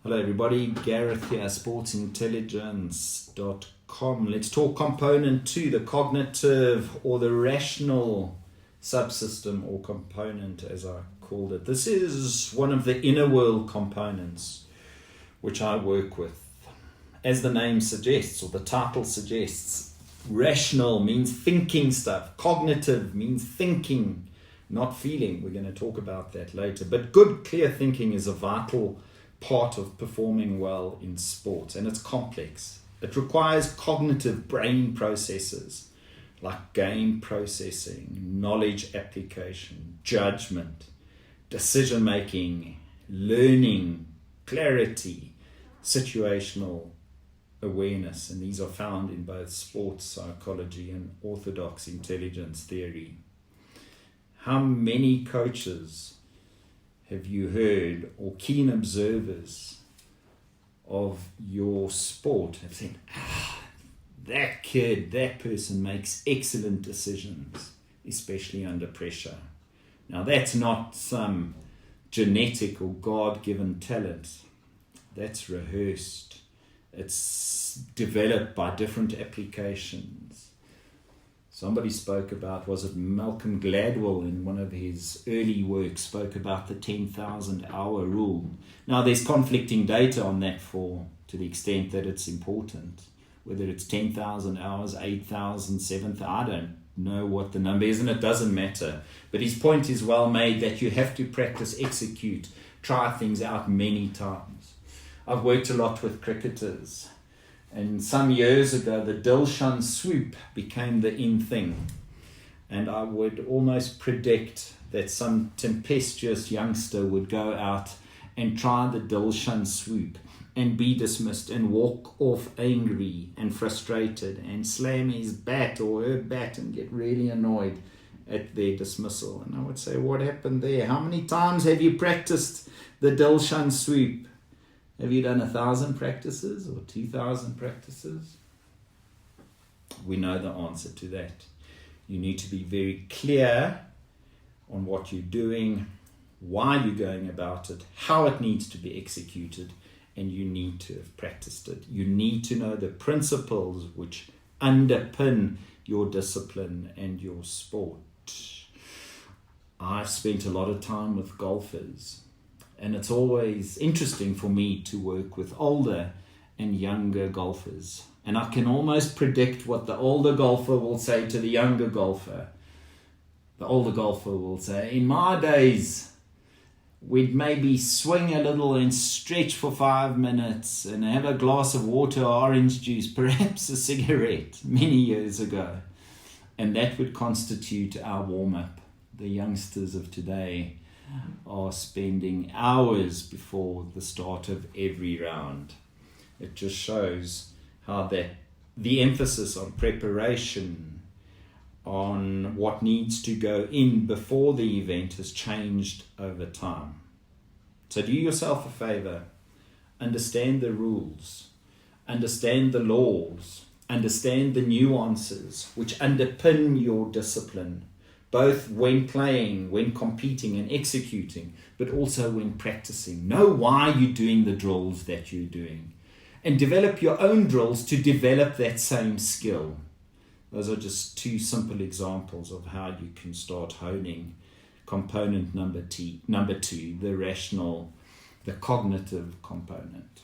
Hello everybody, Gareth here, sportsintelligence.com. Let's talk component 2, the cognitive or the rational subsystem or component as I called it. This is one of the inner world components which I work with. As the name suggests, or the title suggests, rational means thinking stuff. Cognitive means thinking, not feeling. We're going to talk about that later. But good, clear thinking is a vital part of performing well in sports, and it's complex. It requires cognitive brain processes like game processing, knowledge application, judgment, decision making, learning, clarity, situational awareness, and these are found in both sports psychology and orthodox intelligence theory. How many coaches have you heard, or keen observers of your sport have said, that kid, that person makes excellent decisions, especially under pressure. Now that's not some genetic or God-given talent. That's rehearsed. It's developed by different applications. Somebody spoke about, was it Malcolm Gladwell in one of his early works, spoke about the 10,000 hour rule. Now there's conflicting data on that to the extent that it's important. Whether it's 10,000 hours, 8,000, 7,000, I don't know what the number is, and it doesn't matter. But his point is well made that you have to practice, execute, try things out many times. I've worked a lot with cricketers. And some years ago, the Dilshan swoop became the in thing. And I would almost predict that some tempestuous youngster would go out and try the Dilshan swoop and be dismissed and walk off angry and frustrated and slam his bat or her bat and get really annoyed at their dismissal. And I would say, what happened there? How many times have you practiced the Dilshan swoop? Have you done 1,000 practices or 2,000 practices? We know the answer to that. You need to be very clear on what you're doing, why you're going about it, how it needs to be executed, and you need to have practiced it. You need to know the principles which underpin your discipline and your sport. I've spent a lot of time with golfers. And it's always interesting for me to work with older and younger golfers. And I can almost predict what the older golfer will say to the younger golfer. The older golfer will say, in my days, we'd maybe swing a little and stretch for 5 minutes and have a glass of water or orange juice, perhaps a cigarette, many years ago. And that would constitute our warm-up. The youngsters of today are spending hours before the start of every round. It just shows how that the emphasis on preparation, on what needs to go in before the event has changed over time. So do yourself a favor, understand the rules, understand the laws, understand the nuances which underpin your discipline, both when playing, when competing and executing, but also when practicing. Know why you're doing the drills that you're doing, and develop your own drills to develop that same skill. Those are just 2 simple examples of how you can start honing component number 2, the rational, the cognitive component.